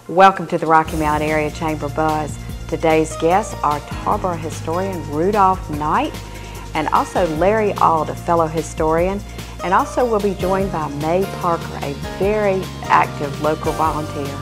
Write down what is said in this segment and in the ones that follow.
Welcome to the Rocky Mountain Area Chamber Buzz. Today's guests are Tarboro historian Rudolph Knight and also Larry Auld, a fellow historian, and also we'll be joined by May Parker, a very active local volunteer.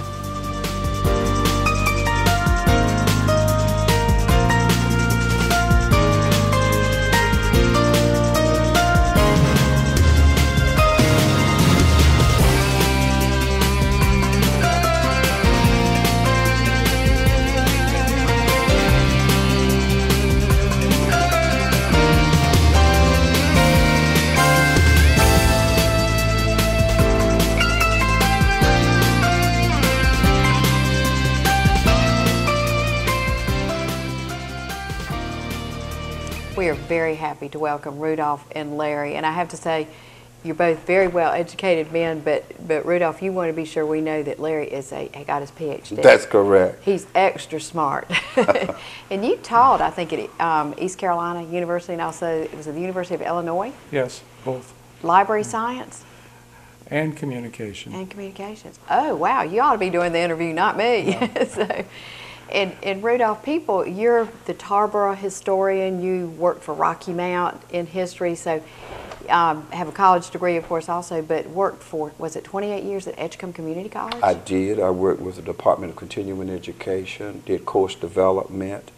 We are very happy to welcome Rudolph and Larry, and I have to say, you're both very well educated men, but Rudolph, you want to be sure we know that Larry is got his PhD. That's correct. He's extra smart. And you taught, I think, at East Carolina University, and also it was at the University of Illinois? Yes, both. Library science? And communication. And communications. Oh, wow, you ought to be doing the interview, not me. Yeah. And Rudolph, you're the Tarboro historian. You worked for Rocky Mount in history, so have a college degree, of course, also, but worked for, was it 28 years at Edgecombe Community College? I did. I worked with the Department of Continuing Education, did course development,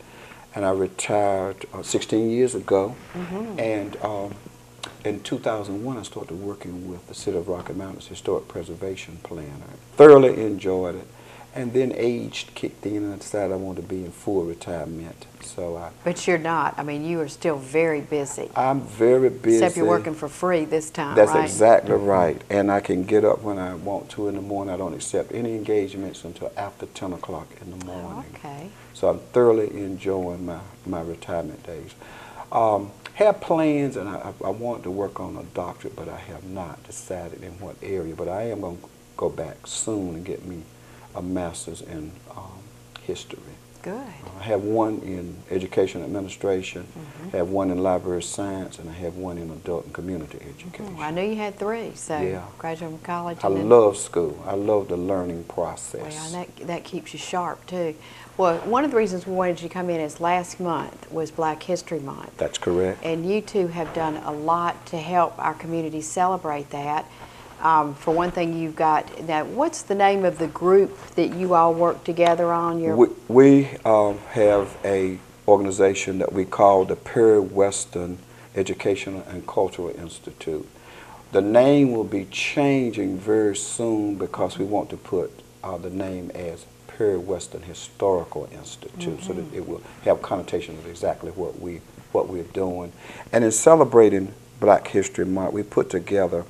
and I retired 16 years ago. Mm-hmm. And in 2001, I started working with the City of Rocky Mountain's Historic Preservation Plan. I thoroughly enjoyed it. And then age kicked in and I decided I wanted to be in full retirement. But you're not. I mean, you are still very busy. I'm very busy. Except you're working for free this time, That's right? exactly right. And I can get up when I want to in the morning. I don't accept any engagements until after 10 o'clock in the morning. Oh, okay. So I'm thoroughly enjoying my retirement days. Have plans, and I want to work on a doctorate, but I have not decided in what area. But I am going to go back soon and get me a master's in history. Good. I have one in education administration, have one in library science, and I have one in adult and community education. I knew you had three, so yeah. Graduated from college. I love school. I love the learning process. Well, and that keeps you sharp, too. Well, one of the reasons we wanted you to come in is last month was Black History Month. That's correct. And you two have done a lot to help our community celebrate that. For one thing, you've got, now what's the name of the group that you all work together on? We have a organization that we call the Peri-Western Educational and Cultural Institute. The name will be changing very soon because we want to put the name as Peri-Western Historical Institute, so that it will have connotation of exactly what we're doing. And in celebrating Black History Month, we put together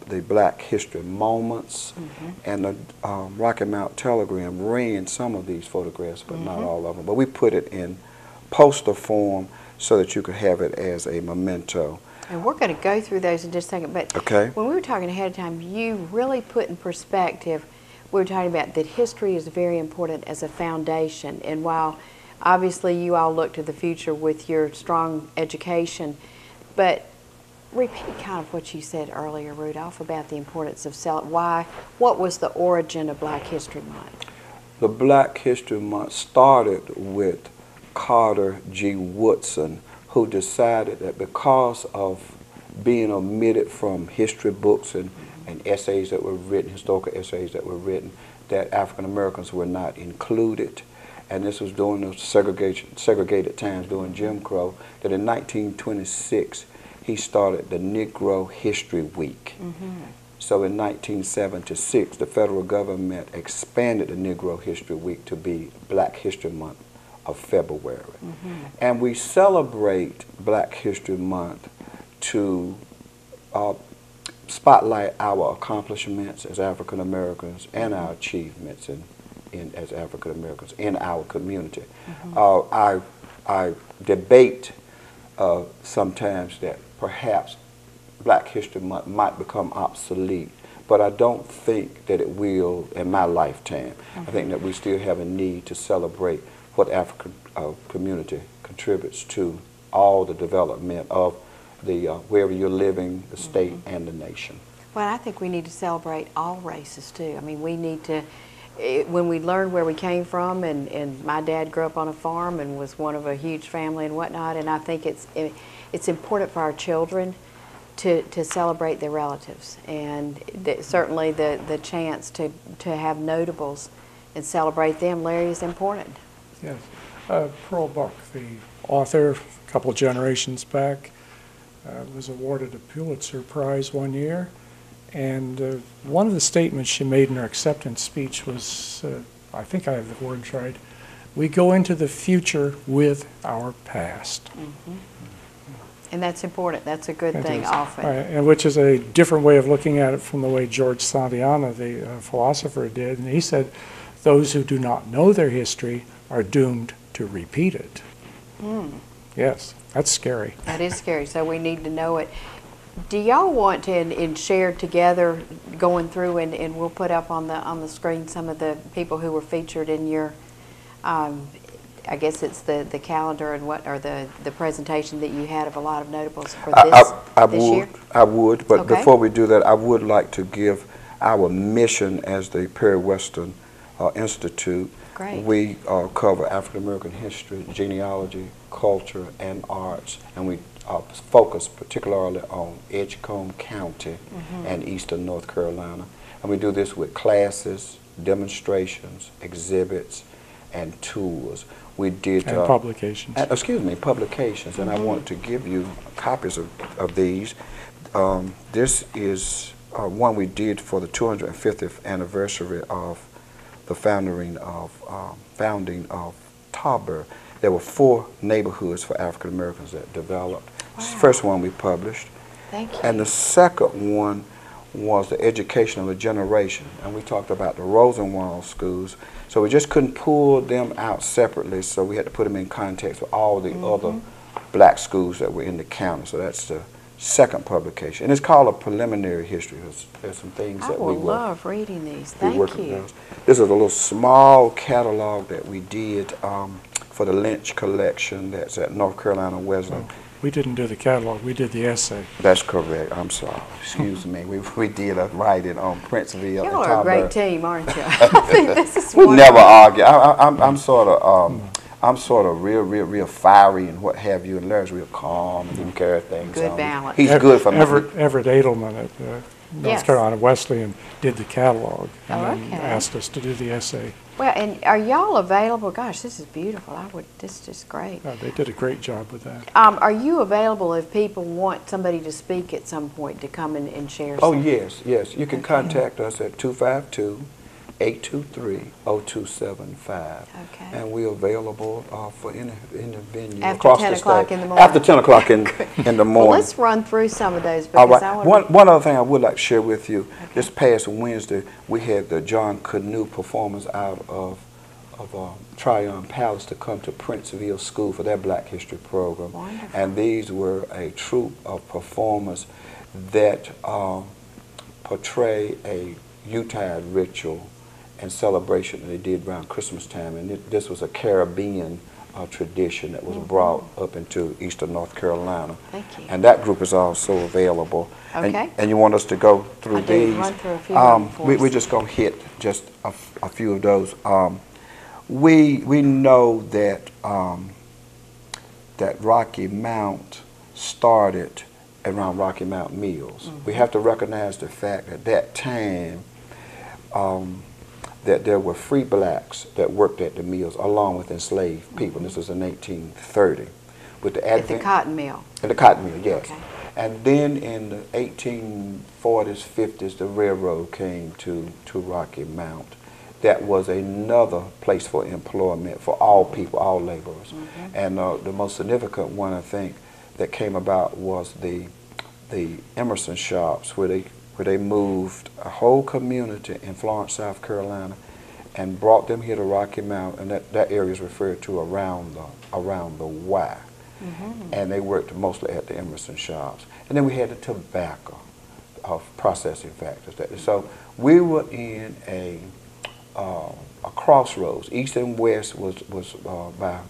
the Black History Moments, and the Rocky Mountain Telegram ran some of these photographs, but not all of them. But we put it in poster form so that you could have it as a memento. And we're going to go through those in just a second, but when we were talking ahead of time, you really put in perspective, we were talking about that history is very important as a foundation, and while obviously you all look to the future with your strong education, but repeat kind of what you said earlier, Rudolph, about the importance of what was the origin of Black History Month? The Black History Month started with Carter G. Woodson, who decided that because of being omitted from history books and essays that were written, historical essays that were written, that African Americans were not included. And this was during the segregated times during Jim Crow, that in 1926, he started the Negro History Week. So in 1976, the federal government expanded the Negro History Week to be Black History Month of February. And we celebrate Black History Month to spotlight our accomplishments as African Americans and our achievements as African Americans in our community. I debate sometimes that perhaps Black History Month might become obsolete, but I don't think that it will in my lifetime. I think that we still have a need to celebrate what African community contributes to all the development of the wherever you're living, the state and the nation. Well, I think we need to celebrate all races too. I mean, we need to when we learned where we came from, and my dad grew up on a farm and was one of a huge family and whatnot, and I think it's important for our children to celebrate their relatives, and certainly the chance to have notables and celebrate them, Larry, is important. Yes. Pearl Buck, the author, a couple of generations back, was awarded a Pulitzer Prize one year, and one of the statements she made in her acceptance speech was, I think I have the words right, "We go into the future with our past." Mm-hmm. And that's important. That's a good thing often. Right, and which is a different way of looking at it from the way George Santayana, the philosopher, did. And he said, those who do not know their history are doomed to repeat it. Mm. Yes, that's scary. That is scary, so we need to know it. Do y'all want to and share together, going through, and we'll put up on the screen some of the people who were featured in your, I guess it's the calendar and or the presentation that you had of a lot of notables for this year? I would, but okay. Before we do that, I would like to give our mission as the Perry Western Institute. Great. We cover African American history, genealogy, culture, and arts, and we focus particularly on Edgecombe County and eastern North Carolina. And we do this with classes, demonstrations, exhibits, and tours. We did publications. Publications, and I want to give you copies of these. This is one we did for the 250th anniversary of the founding of Tarboro. There were 4 neighborhoods for African Americans that developed. Wow. The first one we published. Thank you. And the second one was the education of a generation, and we talked about the Rosenwald schools. So we just couldn't pull them out separately, so we had to put them in context with all the other black schools that were in the county. So that's the second publication, and it's called A Preliminary History. There's some things that we love reading these. Thank you. This is a little small catalog that we did for the Lynch collection that's at North Carolina Wesleyan. We didn't do the catalog, we did the essay. That's correct. I'm sorry. Excuse me. We did a writing on Princeville. Y'all are a great team, aren't you? I think this is we never argue. I'm sort of real fiery and what have you, and Larry's real calm and didn't carry things good on. balance. He's good for me. Everett Edelman at North Carolina Wesleyan did the catalog and then asked us to do the essay. Well, and are y'all available? Gosh, this is beautiful. This is just great. They did a great job with that. Are you available if people want somebody to speak at some point to come and share something? Oh, yes. You can contact us at 252-823-0275. Okay. And we're available for any venue after across 10 the o'clock state. in the morning. After 10 o'clock in the morning. Well, let's run through some of those because all right. I want One other thing I would like to share with you. Okay. This past Wednesday, we had the John Canoe performers out of Tryon Palace to come to Princeville School for their Black History program. Wonderful. And these were a troupe of performers that portray a Yuletide ritual and celebration that they did around Christmas time. And this was a Caribbean tradition that was brought up into eastern North Carolina. Thank you. And that group is also available. Okay. And you want us to go through these? Run through a few of them we're just going to hit just a few of those. We know that that Rocky Mount started around Rocky Mount Mills. We have to recognize the fact at that time that there were free blacks that worked at the mills along with enslaved people. This was in 1830. With the at the cotton mill. At the cotton mill, yes. Okay. And then in the 1840s, 50s, the railroad came to Rocky Mount. That was another place for employment for all people, all laborers. And the most significant one, I think, that came about was the Emerson shops, where they moved a whole community in Florence, South Carolina, and brought them here to Rocky Mount, and that area is referred to around the Y. And they worked mostly at the Emerson shops. And then we had the tobacco processing factories. So we were in a crossroads. East and west was by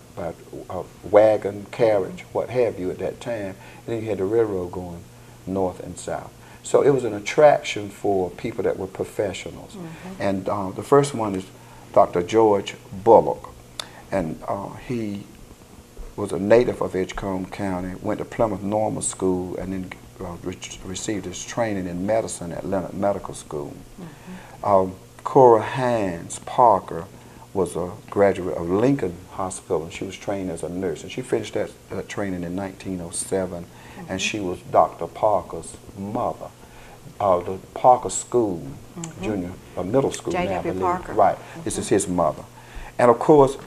wagon, carriage, what have you at that time. And then you had the railroad going north and south. So it was an attraction for people that were professionals. And the first one is Dr. George Bullock. And he was a native of Edgecombe County, went to Plymouth Normal School, and then received his training in medicine at Leonard Medical School. Cora Hines Parker was a graduate of Lincoln Hospital, and she was trained as a nurse. And she finished that training in 1907, and she was Dr. Parker's mother. The Parker School, middle school now, I J.W. believe. Parker. Right, this is his mother. And of course,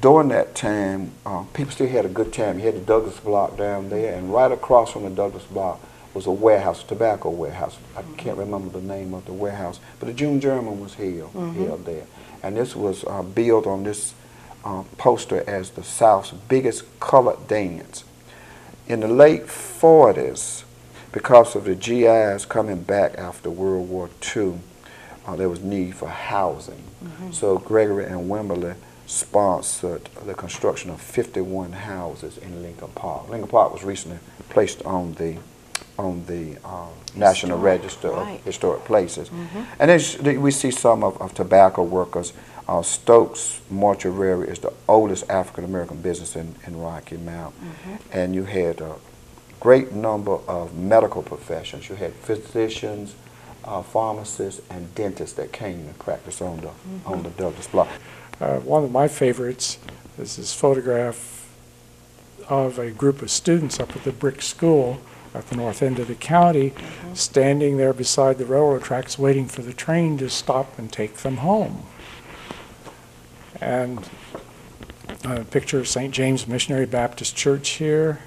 during that time, people still had a good time. You had the Douglas Block down there, and right across from the Douglas Block was a warehouse, a tobacco warehouse. I can't remember the name of the warehouse, but the June German was held there. And this was billed on this poster as the South's biggest colored dance. In the late 40s, because of the GIs coming back after World War II, there was need for housing. So Gregory and Wimberly sponsored the construction of 51 houses in Lincoln Park. Lincoln Park was recently placed on the National Register of Historic Places. And then we see some of tobacco workers. Stokes Mortuary is the oldest African-American business in Rocky Mount. And you had a great number of medical professions. You had physicians, pharmacists, and dentists that came and practiced on the Douglas Block. One of my favorites is this photograph of a group of students up at the brick school at the north end of the county, standing there beside the railroad tracks waiting for the train to stop and take them home. And a picture of St. James Missionary Baptist Church here.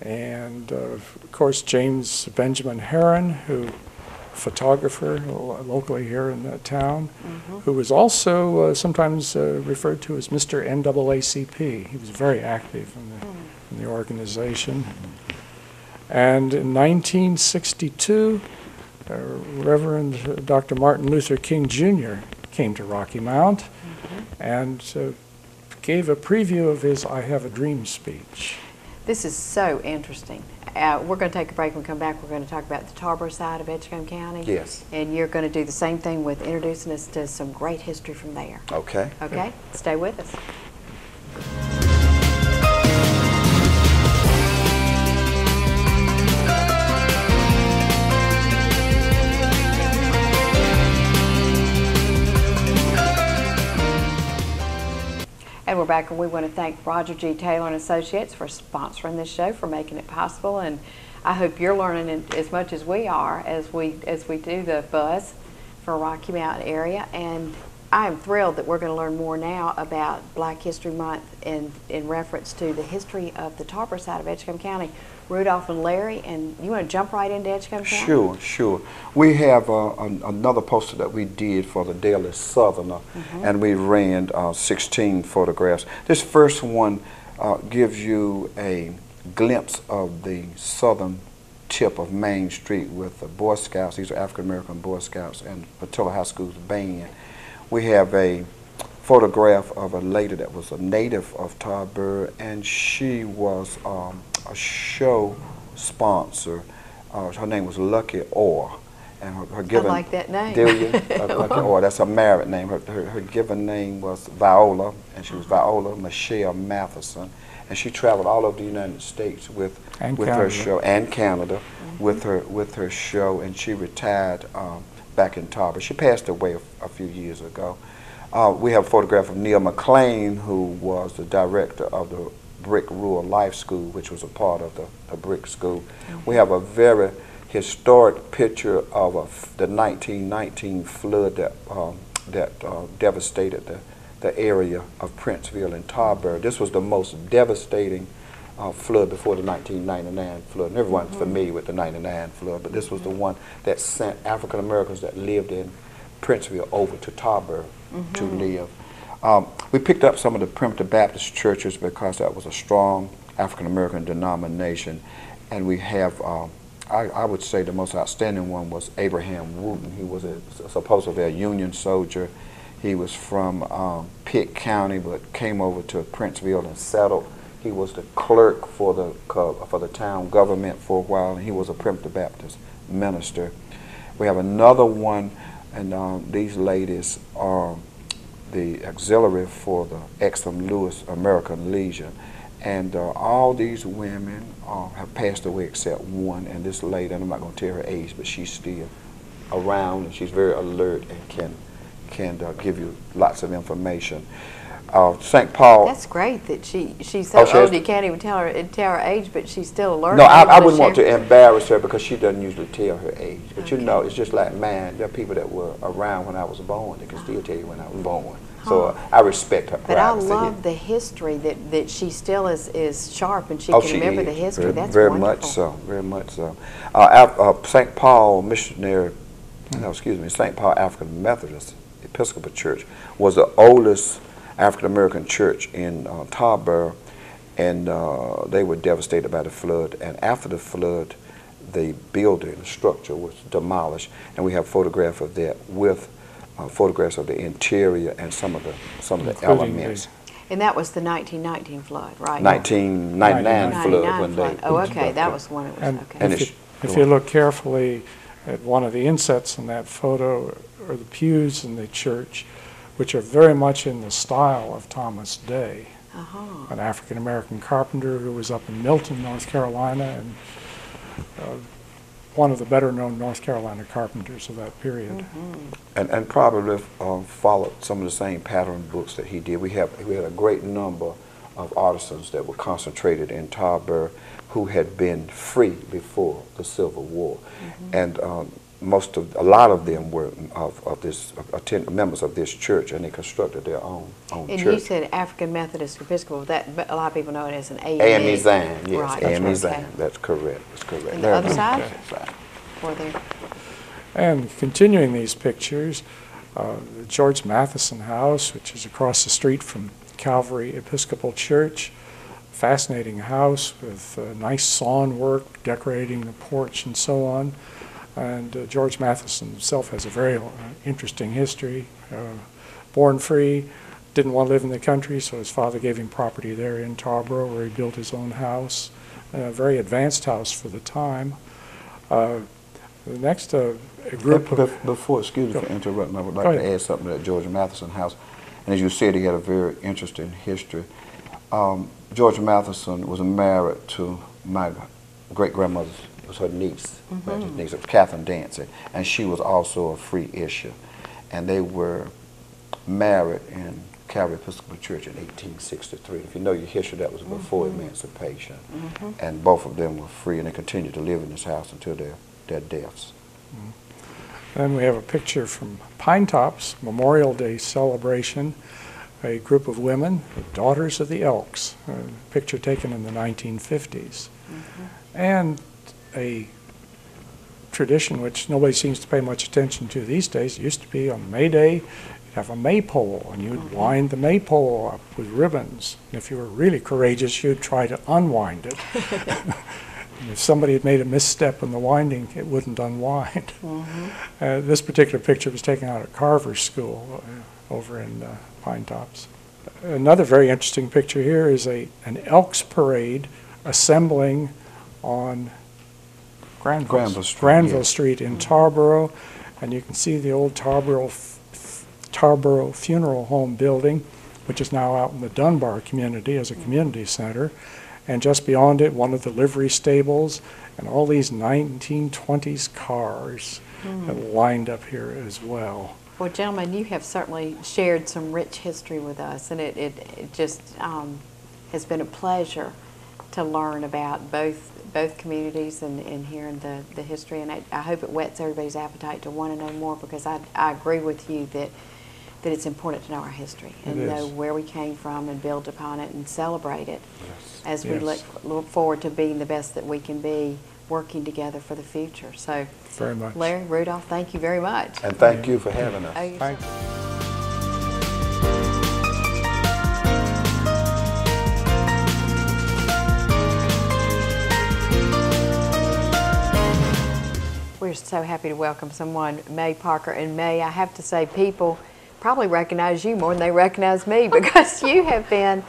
And of course, James Benjamin Herron, who photographer locally here in the town, who was also sometimes referred to as Mr. NAACP. He was very active in the organization. And in 1962, Reverend Dr. Martin Luther King Jr. came to Rocky Mount and gave a preview of his I Have a Dream speech. This is so interesting. We're going to take a break. When we come back, we're going to talk about the Tarboro side of Edgecombe County. Yes. And you're going to do the same thing with introducing us to some great history from there. Okay. Okay? Stay with us. And we're back, and we want to thank Roger G. Taylor and Associates for sponsoring this show, for making it possible. And I hope you're learning as much as we are as we do the buzz for Rocky Mountain area. And I am thrilled that we're going to learn more now about Black History Month in reference to the history of the Tarboro side of Edgecombe County. Rudolph and Larry, and you want to jump right into Edgecombe County? Sure. We have another poster that we did for the Daily Southerner, and we ran 16 photographs. This first one gives you a glimpse of the southern tip of Main Street with the Boy Scouts. These are African-American Boy Scouts and Patilla High School's band. We have a photograph of a lady that was a native of Tarboro, and she was a show sponsor. Her name was Lucky Orr, and her given. I like that name. Do you? Lucky Orr. That's her married name. Her given name was Viola, and she was Viola Michelle Matheson, and she traveled all over the United States with her show, and Canada with her show, and she retired back in Tarboro. She passed away a few years ago. We have a photograph of Neil McLean, who was the director of the Brick Rural Life School, which was a part of the Brick School. We have a very historic picture of the 1919 flood that devastated the area of Princeville and Tarboro. This was the most devastating flood before the 1999 flood. And everyone's familiar with the 99 flood, but this was the one that sent African Americans that lived in Princeville over to Tarboro to live. We picked up some of the primitive Baptist churches because that was a strong African American denomination, and we have, I would say the most outstanding one was Abraham Wooten. He was supposedly a Union soldier. He was from Pitt County, but came over to Princeville and settled. He was the clerk for the town government for a while, and he was a Primitive Baptist minister. We have another one, and these ladies are the auxiliary for the Exum Lewis American Legion. And all these women have passed away except one, and this lady, and I'm not going to tell her age, but she's still around, and she's very alert and can give you lots of information. St. Paul. That's great that she's so old you can't even tell her age, but she's still alert. No, I wouldn't want to embarrass her because she doesn't usually tell her age. But okay. You know, it's just like man. There are people that were around when I was born that can still tell you when I was born. So I respect her privacy. But I love the history that she still is sharp and she can remember the history. That's very wonderful. much so. Very much so. St. Paul missionary, no, excuse me, St. Paul African Methodist Episcopal Church was the oldest African American church in Tarboro, and they were devastated by the flood. And after the flood, the building, the structure was demolished, and we have photographs of that with photographs of the interior and some of the elements. And that was the 1919 flood, right? 1999 flood when they. Oh, okay, that was when it was. And, okay. and if you look carefully at one of the insets in that photo, or the pews in the church, which are very much in the style of Thomas Day, an African-American carpenter who was up in Milton, North Carolina, and one of the better-known North Carolina carpenters of that period. And probably followed some of the same pattern books that he did. We had a great number of artisans that were concentrated in Tarboro who had been free before the Civil War, and a lot of them were members of this church, and they constructed their own church. And you said African Methodist Episcopal. That a lot of people know it as an AME. AME Zion, yes, right. AME Zion. That's correct. That's correct. And the other side? Or there. And continuing these pictures, the George Matheson House, which is across the street from Calvary Episcopal Church. Fascinating house with nice sawn work, decorating the porch and so on. And George Matheson himself has a very interesting history. Born free, didn't want to live in the country, so his father gave him property there in Tarboro where he built his own house. A very advanced house for the time. The next group of... Before, excuse me for interrupting, I would like to add something to that George Matheson house. And as you said, he had a very interesting history. George Matheson was married to my great-grandmother's, it was her niece, his niece, it was Catherine Dancy, and she was also a free issue. And they were married in Calvary Episcopal Church in 1863. If you know your history, that was before emancipation. And both of them were free, and they continued to live in this house until their deaths. Then we have a picture from Pinetops, Memorial Day celebration. A group of women, the Daughters of the Elks, a picture taken in the 1950s. And a tradition which nobody seems to pay much attention to these days. It used to be on May Day, you'd have a maypole, and you'd wind the maypole up with ribbons. And if you were really courageous, you'd try to unwind it. And if somebody had made a misstep in the winding, it wouldn't unwind. This particular picture was taken out at Carver's School over in Pinetops. Another very interesting picture here is an Elks parade assembling on Granville Street in Tarboro, and you can see the old Tarboro Funeral Home building, which is now out in the Dunbar community as a community center, and just beyond it, one of the livery stables, and all these 1920s cars lined up here as well. Well, gentlemen, you have certainly shared some rich history with us, and it just has been a pleasure to learn about both communities and hearing the history. And I hope it whets everybody's appetite to want to know more, because I agree with you that it's important to know our history and know where we came from and build upon it and celebrate it as we look forward to being the best that we can be, working together for the future. So, very much. Larry, Rudolph, thank you very much. And thank you for having us. Thank you. We're so happy to welcome someone, May Parker. And May, I have to say, people probably recognize you more than they recognize me, because you have been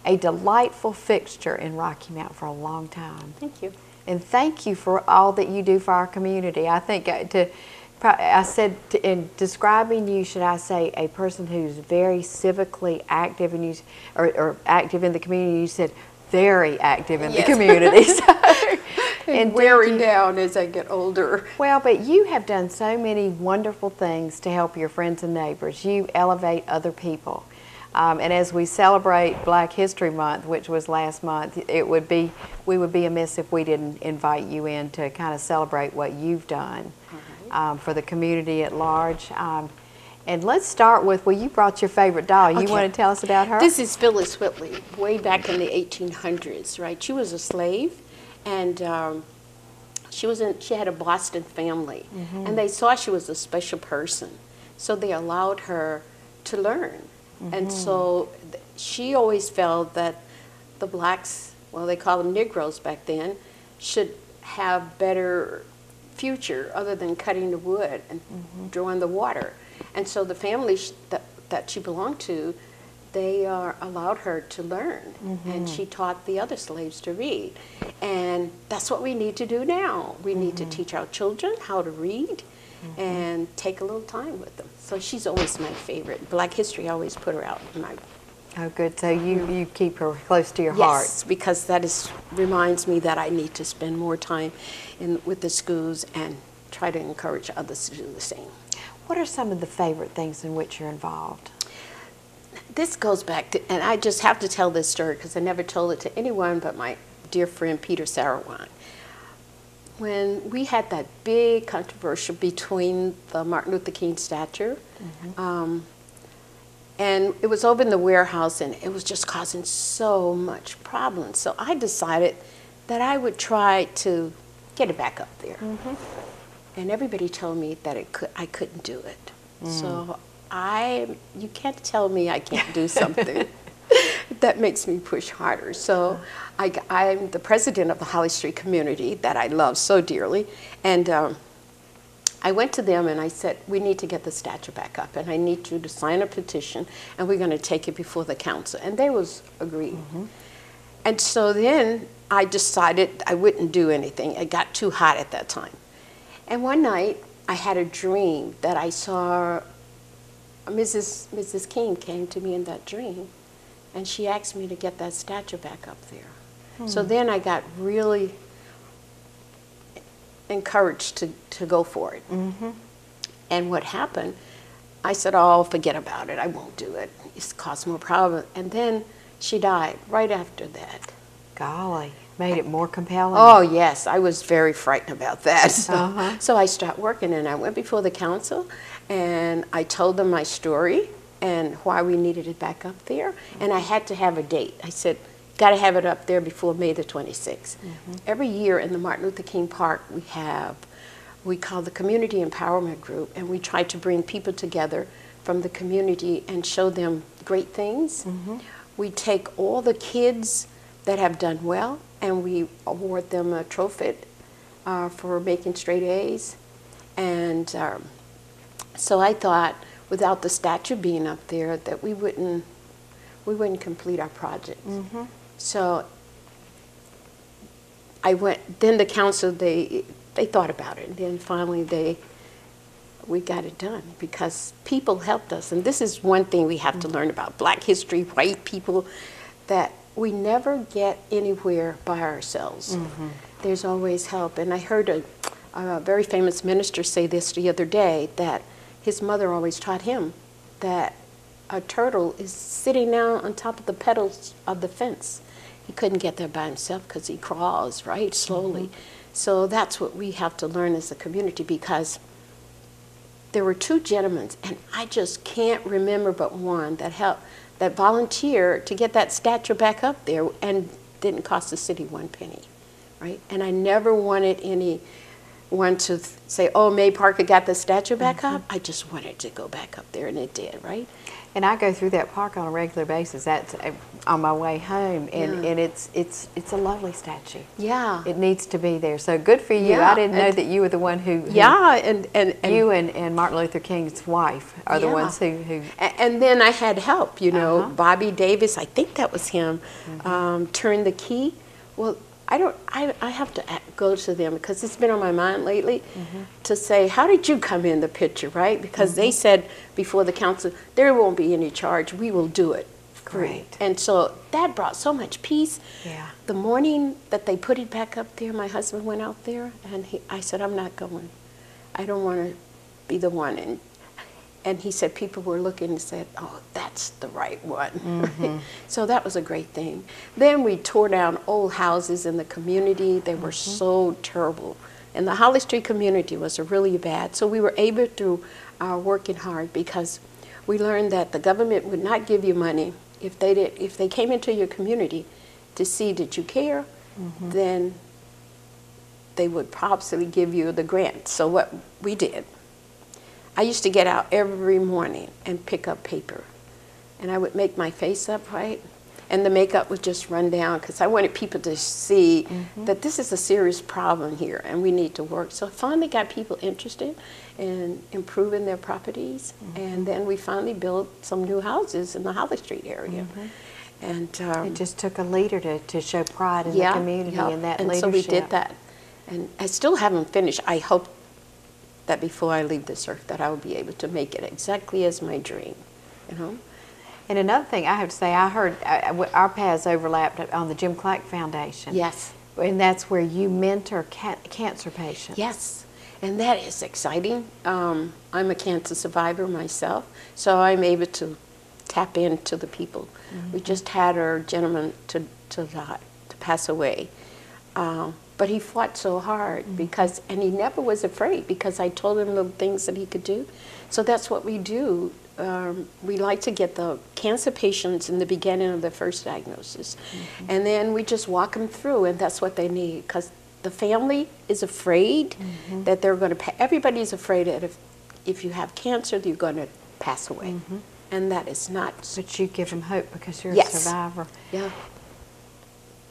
a delightful fixture in Rocky Mount for a long time. Thank you. And thank you for all that you do for our community. I think I said in describing you, should I say a person who's very civically active, and or active in the community? You said very active in the community. And wearing down as I get older. Well, but you have done so many wonderful things to help your friends and neighbors. You elevate other people. And as we celebrate Black History Month, which was last month, we would be amiss if we didn't invite you in to kind of celebrate what you've done for the community at large. And let's start with, well, you brought your favorite doll. You want to tell us about her? This is Phyllis Whitley, way back in the 1800s, right? She was a slave, and she had a Boston family, and they saw she was a special person, so they allowed her to learn. And so she always felt that the blacks, well, they called them Negroes back then, should have better future other than cutting the wood and drawing the water. And so the family that she belonged to, they allowed her to learn, and she taught the other slaves to read. And that's what we need to do now. We need to teach our children how to read and take a little time with them. So she's always my favorite. Black history, I always put her out in my... Oh, good. So you keep her close to your heart. Yes, because that reminds me that I need to spend more time with the schools and try to encourage others to do the same. What are some of the favorite things in which you're involved? This goes back to, and I just have to tell this story because I never told it to anyone but my dear friend Peter Sarawan. When we had that big controversy between the Martin Luther King statue, and it was over in the warehouse, and it was just causing so much problems. So I decided that I would try to get it back up there. And everybody told me that I couldn't do it. So you can't tell me I can't do something. That makes me push harder. So I'm the president of the Holly Street community that I love so dearly. And I went to them and I said, we need to get the statue back up, and I need you to sign a petition, and we're going to take it before the council. And they was agreed. And so then I decided I wouldn't do anything. It got too hot at that time. And one night I had a dream that I saw Mrs. King came to me in that dream, and she asked me to get that statue back up there. So then I got really encouraged to go for it. And what happened, I said, oh, forget about it. I won't do it. It's caused more problems. And then she died right after that. Golly, made it more compelling. Oh, yes. I was very frightened about that. So I started working, and I went before the council, and I told them my story and why we needed it back up there. And I had to have a date. I said, got to have it up there before May the 26th. Every year in the Martin Luther King Park, we call the Community Empowerment Group, and we try to bring people together from the community and show them great things. We take all the kids that have done well, and we award them a trophy for making straight A's. And so I thought, without the statue being up there, that we wouldn't complete our project. So I went. Then the council, they thought about it, and then finally we got it done because people helped us. And this is one thing we have to learn about Black history, white people, that we never get anywhere by ourselves. There's always help. And I heard a very famous minister say this the other day, that his mother always taught him that a turtle is sitting down on top of the petals of the fence. He couldn't get there by himself because he crawls, right, slowly. So that's what we have to learn as a community, because there were two gentlemen, and I just can't remember but one that volunteered to get that statue back up there, and didn't cost the city one penny, right? And I never wanted any want to say, oh, May Parker got the statue back up. I just wanted to go back up there, and it did, right? And I go through that park on a regular basis. That's on my way home, and it's a lovely statue. Yeah, it needs to be there. So good for you. Yeah, I didn't know that you were the one who and you and Martin Luther King's wife are the ones who. And then I had help. You know, Bobby Davis. I think that was him. Turned the key. Well, I have to go to them because it's been on my mind lately to say, how did you come in the picture, right? Because they said before the council, there won't be any charge. We will do it. Great. And so that brought so much peace. Yeah. The morning that they put it back up there, my husband went out there, and I said, I'm not going. I don't want to be the one. And he said people were looking and said, oh, that's the right one. So that was a great thing. Then we tore down old houses in the community. They were so terrible. And the Holly Street community was really bad. So we were able through our working hard because we learned that the government would not give you money if they came into your community to see that you care, then they would probably give you the grant. So what we did, I used to get out every morning and pick up paper. And I would make my face up, right? And the makeup would just run down because I wanted people to see that this is a serious problem here and we need to work. So I finally got people interested in improving their properties. And then we finally built some new houses in the Holly Street area. And it just took a leader to show pride in the community and that leadership. And so we did that. And I still haven't finished. I hope that before I leave this earth that I will be able to make it exactly as my dream, you know. And another thing I have to say, I heard our paths overlapped on the Jim Clarke Foundation. Yes. And that's where you mentor cancer patients. Yes, and that is exciting. I'm a cancer survivor myself, so I'm able to tap into the people. We just had our gentleman to pass away. But he fought so hard and he never was afraid because I told him the things that he could do. So that's what we do. We like to get the cancer patients in the beginning of their first diagnosis. And then we just walk them through, and that's what they need because the family is afraid that they're going to, everybody's afraid that if you have cancer, you're going to pass away. And that is not. But you give them hope because you're a survivor. Yeah.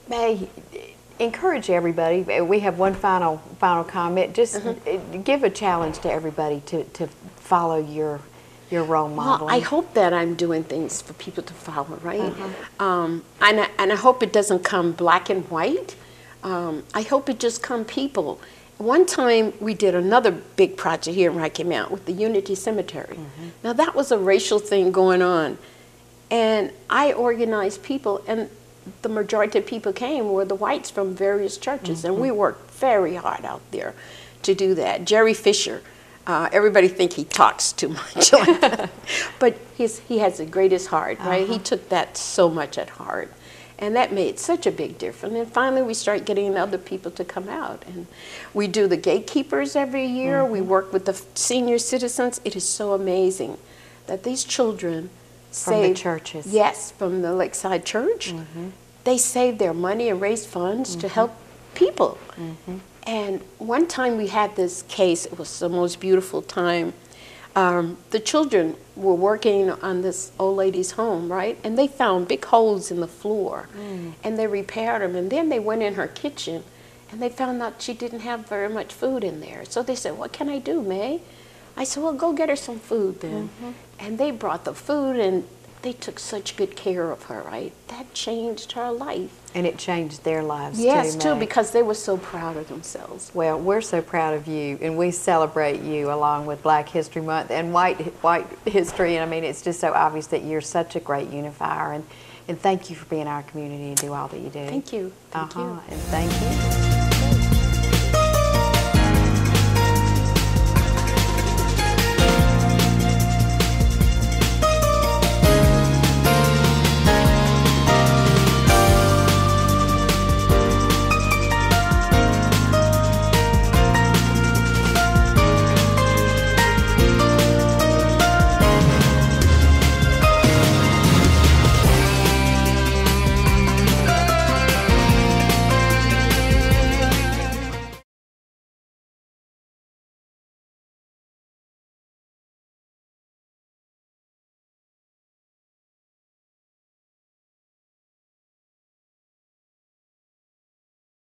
May encourage everybody. We have one final comment. Just give a challenge to everybody to follow your role model. Well, I hope that I'm doing things for people to follow, right? And I hope it doesn't come black and white. I hope it just come people. One time we did another big project here in Rocky Mount with the Unity Cemetery. Now that was a racial thing going on. And I organized people, and the majority of people came were the whites from various churches, and we worked very hard out there to do that. Jerry Fisher, everybody think he talks too much, but he has the greatest heart, right? He took that so much at heart, and that made such a big difference. And finally, we start getting other people to come out, and we do the gatekeepers every year. We work with the senior citizens. It is so amazing that these children from the churches. Yes, from the Lakeside Church. They save their money and raise funds to help people. And one time we had this case, it was the most beautiful time. The children were working on this old lady's home, right? And they found big holes in the floor, and they repaired them. And then they went in her kitchen, and they found out she didn't have very much food in there. So they said, what can I do, May? I said, well, go get her some food then. And they brought the food, and they took such good care of her, right? That changed her life. And it changed their lives too, yes, too, May. because they were so proud of themselves. Well, we're so proud of you, and we celebrate you along with Black History Month and white history. And I mean, it's just so obvious that you're such a great unifier. And thank you for being in our community and do all that you do. Thank you. Thank you. And thank you.